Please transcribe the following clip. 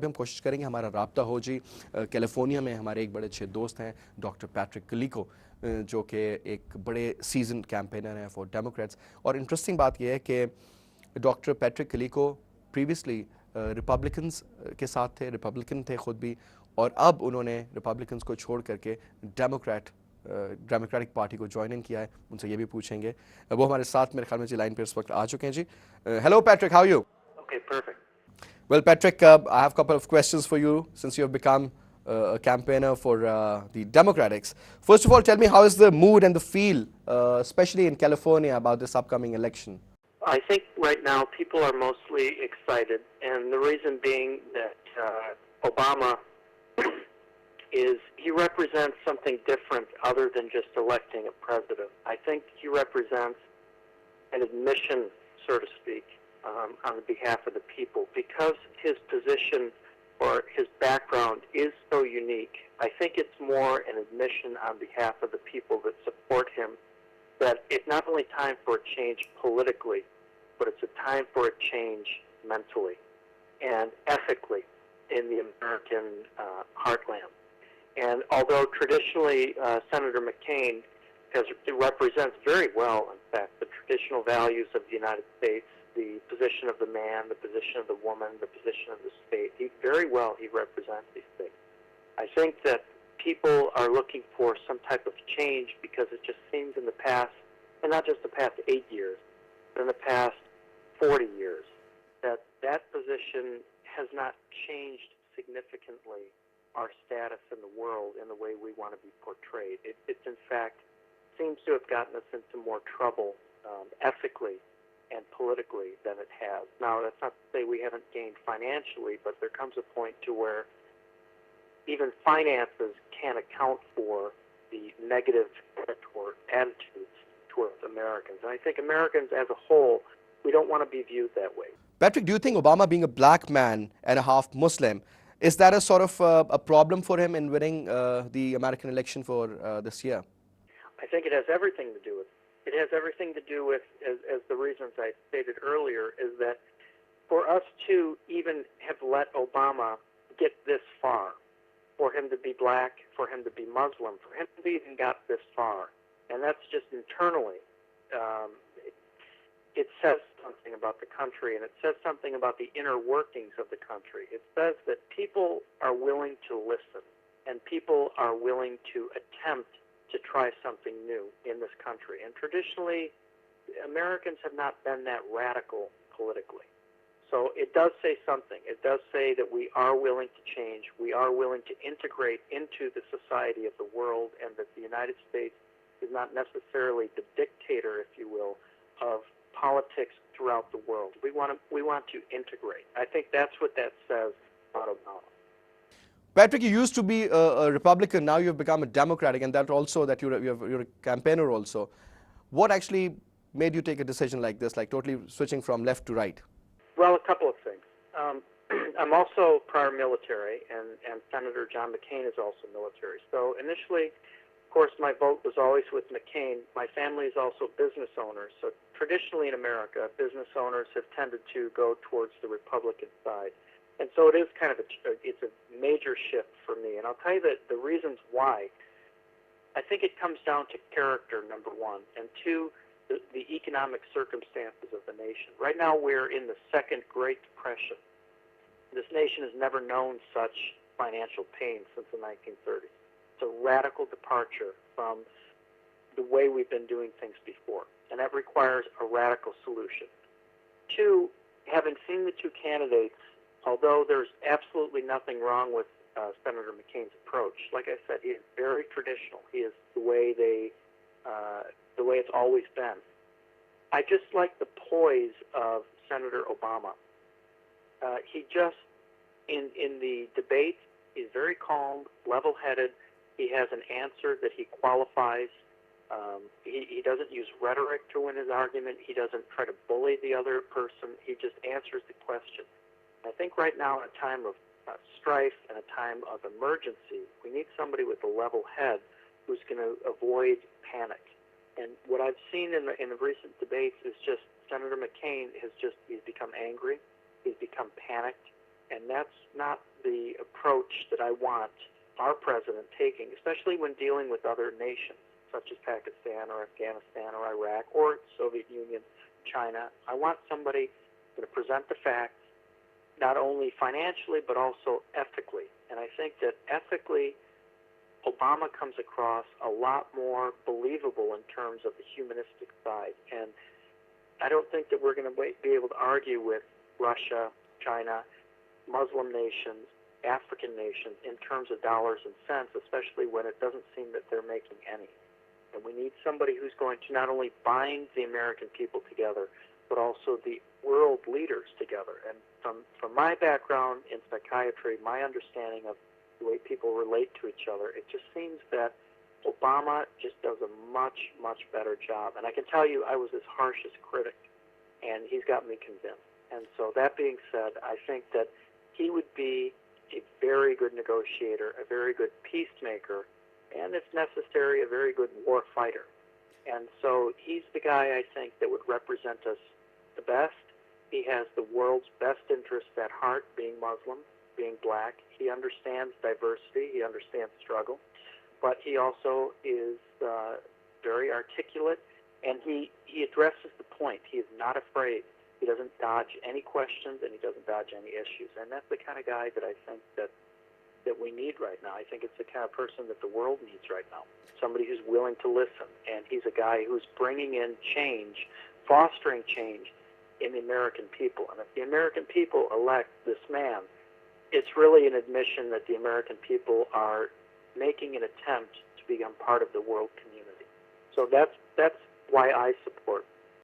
भी हम कोशिश करेंगे हमारा राब्ता हो जी। कैलिफोर्निया में हमारे एक बड़े अच्छे दोस्त हैं डॉक्टर पैट्रिक कलीको, जो कि एक बड़े सीजन कैंपेनर हैं फॉर डेमोक्रेट्स। और इंटरेस्टिंग बात यह है कि डॉक्टर पैट्रिक कलीको प्रीवियसली रिपब्लिकन्स के साथ थे, रिपब्लिकन थे खुद भी, और अब उन्होंने रिपब्लिकन्स को छोड़ करके डेमोक्रेटिक पार्टी को ज्वाइन इन किया है। उनसे ये भी पूछेंगे। वो हमारे साथ मेरे ख्याल में जी लाइन पर इस वक्त आ चुके हैं जी। Hello Patrick, how you? Okay, perfect. Well, Patrick, I have a couple of questions for you since you have become a campaigner for the Democrats. First of all, tell me, how is the mood and the feel, especially in California, about this upcoming election? I think right now people are mostly excited, and the reason being that Obama he represents something different other than just electing a president. I think he represents an admission, so to speak, on behalf of the people. Because his position or his background is so unique, I think it's more an admission on behalf of the people that support him that it's not only time for a change politically, but it's a time for a change mentally and ethically in the American heartland. And although traditionally Senator McCain represents very well, in fact, the traditional values of the United States, the position of the man, the position of the woman, the position of the state, he represents these things. I think that people are looking for some type of change because it just seems in the past, and not just the past 8 years, but in the past 40 years, that position has not changed significantly our status in the world in the way we want to be portrayed. It's in fact seems to have gotten us into more trouble ethically and politically than it has. Now, that's not to say we haven't gained financially, but there comes a point to where even finances can't account for the negative attitudes towards Americans. And I think Americans as a whole, we don't want to be viewed that way. Patrick, do you think Obama, being a black man and a half Muslim, is that a sort of a problem for him in winning the American election for this year? I think it has everything to do with it. It has everything to do with, as the reasons I stated earlier, is that for us to even have let Obama get this far, for him to be black, for him to be Muslim, for him to even got this far, and that's just internally, it says something about the country, and it says something about the inner workings of the country. It says that people are willing to listen, and people are willing to attempt to try something new in this country. And traditionally, Americans have not been that radical politically. So it does say something. It does say that we are willing to change. We are willing to integrate into the society of the world, and that the United States is not necessarily the dictator, if you will, of politics throughout the world. We want to integrate. I think that's what that says about Obama. Patrick, you used to be a Republican, now you've become a Democratic, and that also that you're a campaigner also. What actually made you take a decision like this, like totally switching from left to right? Well, a couple of things. I'm also prior military, and Senator John McCain is also military. So initially, of course, my vote was always with McCain. My family is also business owners. So traditionally in America, business owners have tended to go towards the Republican side. And so it is kind of it's a major shift for me. And I'll tell you that the reasons why. I think it comes down to character, number one, and two, the economic circumstances of the nation. Right now we're in the second Great Depression. This nation has never known such financial pain since the 1930s. It's a radical departure from the way we've been doing things before, and that requires a radical solution. Two, having seen the two candidates, although there's absolutely nothing wrong with Senator McCain's approach, like I said, he is very traditional. He is the way it's always been. I just like the poise of Senator Obama. He just, in the debate, is very calm, level-headed. He has an answer that he qualifies. He doesn't use rhetoric to win his argument. He doesn't try to bully the other person. He just answers the question. I think right now, in a time of strife and a time of emergency, we need somebody with a level head who's going to avoid panic. And what I've seen in the recent debates is just Senator McCain he's become angry, he's become panicked, and that's not approach that I want our president taking, especially when dealing with other nations, such as Pakistan or Afghanistan or Iraq or Soviet Union, China. I want somebody going to present the facts, not only financially, but also ethically. And I think that ethically, Obama comes across a lot more believable in terms of the humanistic side. And I don't think that we're going to be able to argue with Russia, China, Muslim nations, African nations in terms of dollars and cents, especially when it doesn't seem that they're making any. And we need somebody who's going to not only bind the American people together, but also the world leaders together. And from my background in psychiatry, my understanding of the way people relate to each other, it just seems that Obama just does a much, much better job. And I can tell you I was his harshest critic, and he's got me convinced. And so that being said, I think that he would be a very good negotiator, a very good peacemaker, and if necessary, a very good war fighter. And so he's the guy, I think, that would represent us the best. He has the world's best interests at heart, being Muslim, being black. He understands diversity. He understands struggle. But he also is very articulate, and he addresses the point. He is not afraid. He doesn't dodge any questions, and he doesn't dodge any issues. And that's the kind of guy that I think that we need right now. I think it's the kind of person that the world needs right now, somebody who's willing to listen. And he's a guy who's bringing in change, fostering change in the American people. And if the American people elect this man, it's really an admission that the American people are making an attempt to become part of the world community. So that's why I support